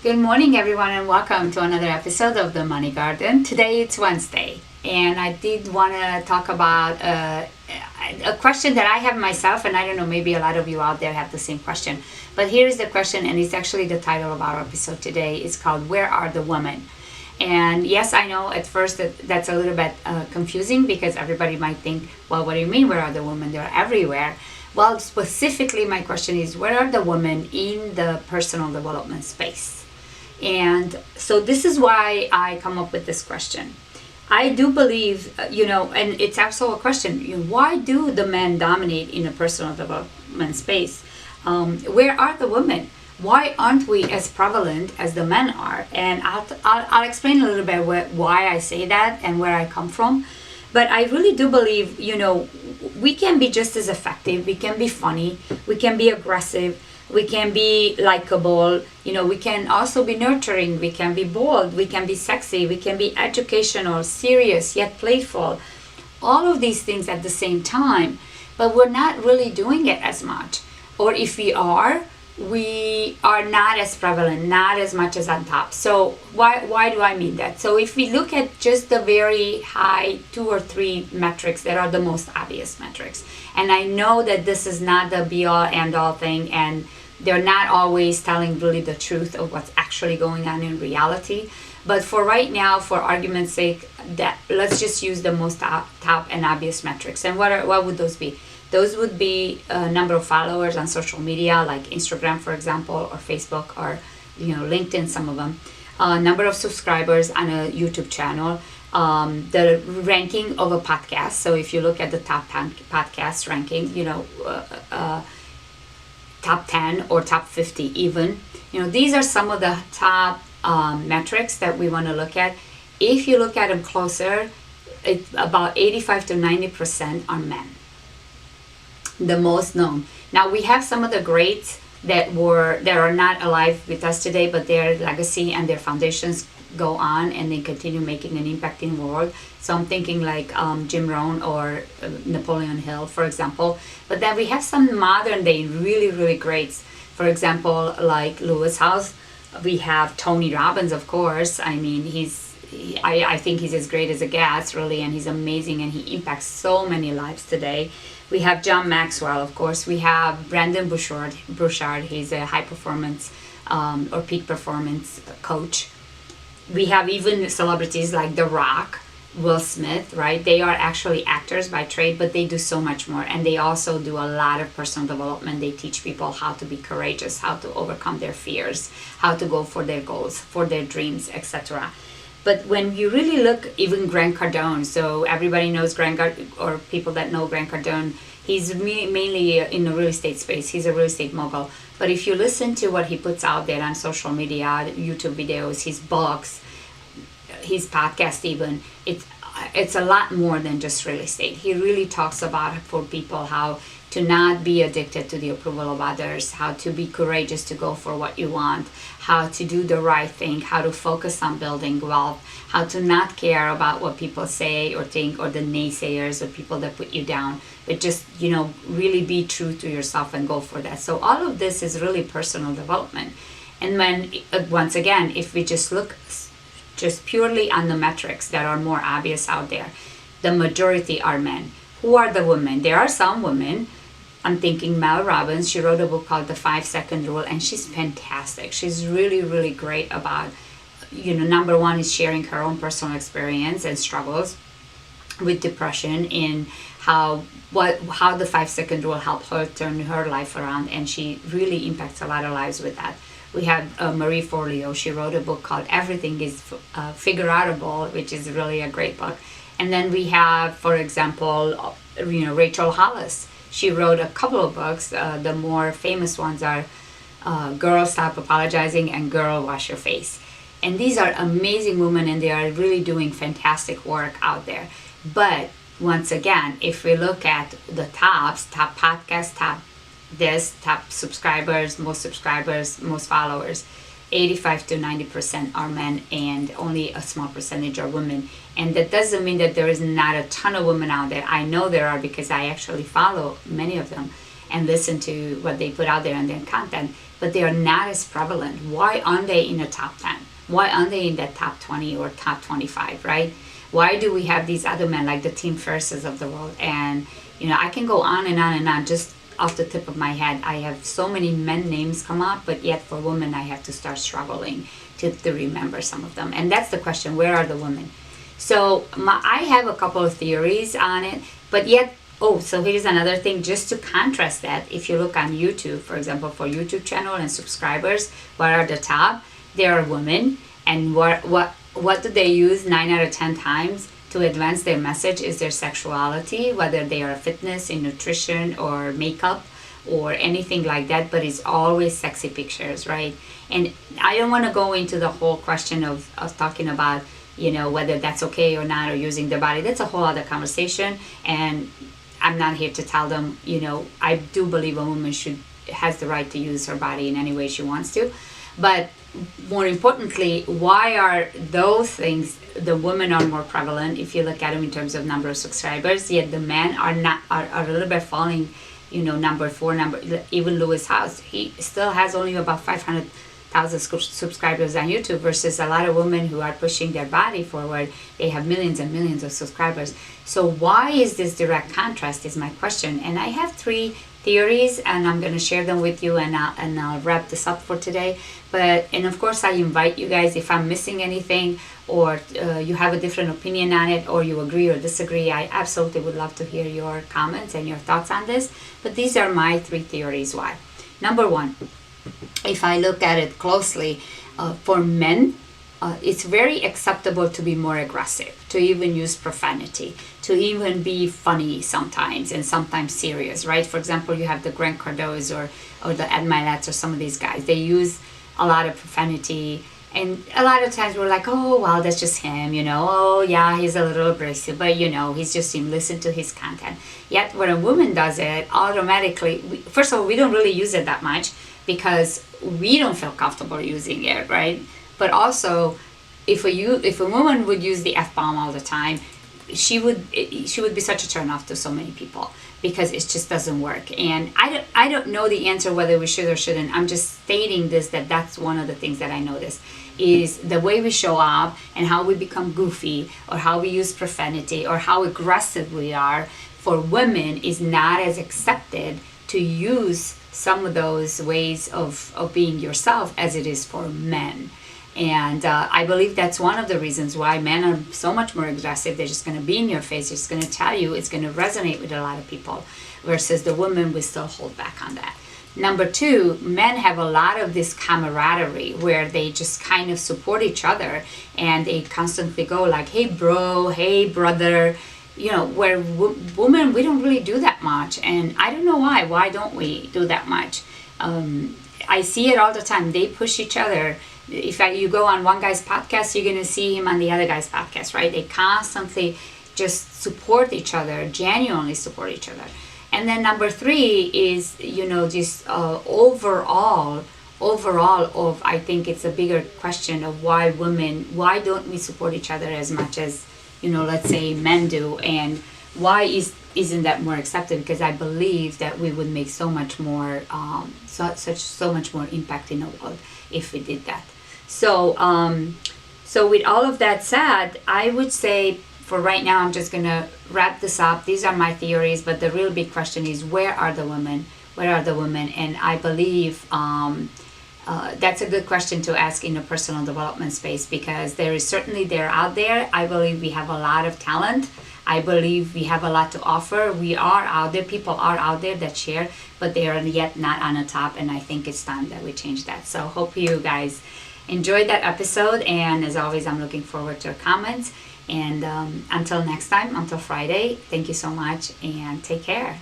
Good morning, everyone, and welcome to another episode of the Money Garden. Today it's Wednesday, and I did want to talk about a question that I have myself, and I don't know, maybe a lot of you out there have the same question. But here's the question, and it's actually the title of our episode today. It's called, Where Are the Women? And yes, I know at first that's a little bit confusing because everybody might think, well, what do you mean, where are the women? They're everywhere. Well, specifically, my question is, where are the women in the personal development space? And so this is why I come up with this question. I do believe, and it's also a question, why do the men dominate in the personal development space? Where are the women? Why aren't we as prevalent as the men are? And I'll explain a little bit why I say that and where I come from. But I really do believe, we can be just as effective. We can be funny. We can be aggressive. We can be likable. We can also be nurturing. We can be bold. We can be sexy. We can be educational, serious, yet playful. All of these things at the same time. But we're not really doing it as much. Or if we are not as prevalent, not as much as on top. So why do I mean that? So if we look at just the very high 2 or 3 metrics that are the most obvious metrics, and I know that this is not the be all end all thing, and they're not always telling really the truth of what's actually going on in reality. But for right now, for argument's sake, let's just use the most top and obvious metrics. And what would those be? Those would be a number of followers on social media, like Instagram, for example, or Facebook, or LinkedIn, some of them. Number of subscribers on a YouTube channel. The ranking of a podcast. So if you look at the top 10 podcast ranking, top 10 or top 50 even. These are some of the top metrics that we want to look at. If you look at them closer, it's about 85 to 90% are men. The most known. Now we have some of the greats that are not alive with us today, but their legacy and their foundations go on and they continue making an impact in the world. So I'm thinking like Jim Rohn or Napoleon Hill, for example. But then we have some modern day really, really greats. For example, like Lewis Howes. We have Tony Robbins, of course. I mean, I think he's as great as it gets, really, and he's amazing, and he impacts so many lives today. We have John Maxwell, of course. We have Brendon Burchard. He's a high performance or peak performance coach. We have even celebrities like The Rock, Will Smith, right? They are actually actors by trade, but they do so much more. And they also do a lot of personal development. They teach people how to be courageous, how to overcome their fears, how to go for their goals, for their dreams, etc. But when you really look, even Grant Cardone, so everybody knows Grant Cardone, or people that know Grant Cardone, he's mainly in the real estate space. He's a real estate mogul. But if you listen to what he puts out there on social media, YouTube videos, his books, his podcast even, it's a lot more than just real estate. He really talks about for people how to not be addicted to the approval of others, how to be courageous to go for what you want, how to do the right thing, how to focus on building wealth, how to not care about what people say or think, or the naysayers or people that put you down, but just, really be true to yourself and go for that. So all of this is really personal development. And when, once again, if we just look just purely on the metrics that are more obvious out there, the majority are men. Who are the women? There are some women. I'm thinking Mel Robbins. She wrote a book called The 5-Second Rule, and she's fantastic. She's really, really great about, number one is sharing her own personal experience and struggles with depression, and how the 5-second rule helped her turn her life around, and she really impacts a lot of lives with that. We have Marie Forleo. She wrote a book called Everything is Figureoutable, which is really a great book. And then we have, for example, Rachel Hollis. She wrote a couple of books. The more famous ones are Girl, Stop Apologizing and Girl, Wash Your Face. And these are amazing women, and they are really doing fantastic work out there. But once again, if we look at the top podcasts, top subscribers, most followers, 85 to 90% are men, and only a small percentage are women. And that doesn't mean that there is not a ton of women out there. I know there are, because I actually follow many of them. and listen to what they put out there and their content, but they are not as prevalent. Why aren't they in the top 10? Why aren't they in the top 20 or top 25, right? Why do we have these other men like the Tim Ferrisses of the world? And, I can go on and on and on. Just off the tip of my head, I have so many men names come up, but yet for women, I have to start struggling to remember some of them. And that's the question, where are the women? So I have a couple of theories on it, but yet, so here's another thing, just to contrast that. If you look on YouTube, for example, for YouTube channel and subscribers, what are the top? There are women, and what do they use 9 out of 10 times to advance their message is their sexuality, whether they are fitness, in nutrition, or makeup, or anything like that, but it's always sexy pictures, right? And I don't want to go into the whole question of talking about, whether that's okay or not, or using their body. That's a whole other conversation, and I'm not here to tell them, I do believe a woman has the right to use her body in any way she wants to, but more importantly, why are those things, the women are more prevalent if you look at them in terms of number of subscribers, yet the men are a little bit falling, number 4, even Lewis House, he still has only about 500,000 subscribers on YouTube, versus a lot of women who are pushing their body forward, they have millions and millions of subscribers. So why is this direct contrast is my question. And I have 3 theories, and I'm going to share them with you, and I'll wrap this up for today. And of course, I invite you guys, if I'm missing anything, or you have a different opinion on it, or you agree or disagree, I absolutely would love to hear your comments and your thoughts on this. But these are my 3 theories why. Number 1, if I look at it closely, for men, it's very acceptable to be more aggressive, to even use profanity, to even be funny sometimes, and sometimes serious, right? For example, you have the Grant Cardoz or the Ed Milet's, or some of these guys. They use a lot of profanity, and a lot of times we're like, oh, well, that's just him, oh, yeah, he's a little abrasive, but, he's just him, listen to his content. Yet when a woman does it, automatically, first of all, we don't really use it that much because we don't feel comfortable using it, right? But also, if a woman would use the F-bomb all the time, she would be such a turnoff to so many people, because it just doesn't work. And I don't know the answer whether we should or shouldn't. I'm just stating this, that's one of the things that I notice, is the way we show up and how we become goofy, or how we use profanity, or how aggressive we are, for women is not as accepted to use some of those ways of being yourself as it is for men. And I believe that's one of the reasons why men are so much more aggressive. They're just going to be in your face. They're just going to tell you. It's going to resonate with a lot of people. Versus the women, we still hold back on that. Number 2, men have a lot of this camaraderie where they just kind of support each other. And they constantly go like, hey, bro, hey, brother. Where women, we don't really do that much. And I don't know why. Why don't we do that much? I see it all the time. They push each other. If you go on one guy's podcast, you're going to see him on the other guy's podcast, right? They constantly just support each other, genuinely support each other. And then number 3 is, just overall, I think it's a bigger question of why don't we support each other as much as, let's say men do, and why isn't that more accepted? Because I believe that we would make so much more, so much more impact in the world if we did that. So with all of that said, I would say for right now, I'm just going to wrap this up. These are my theories, but the real big question is, where are the women? Where are the women? And I believe that's a good question to ask in the personal development space, because they're out there. I believe we have a lot of talent. I believe we have a lot to offer. We are out there. People are out there that share, but they are yet not on the top. And I think it's time that we change that. So hope you guys enjoyed that episode. And as always, I'm looking forward to your comments. And until next time, until Friday, thank you so much and take care.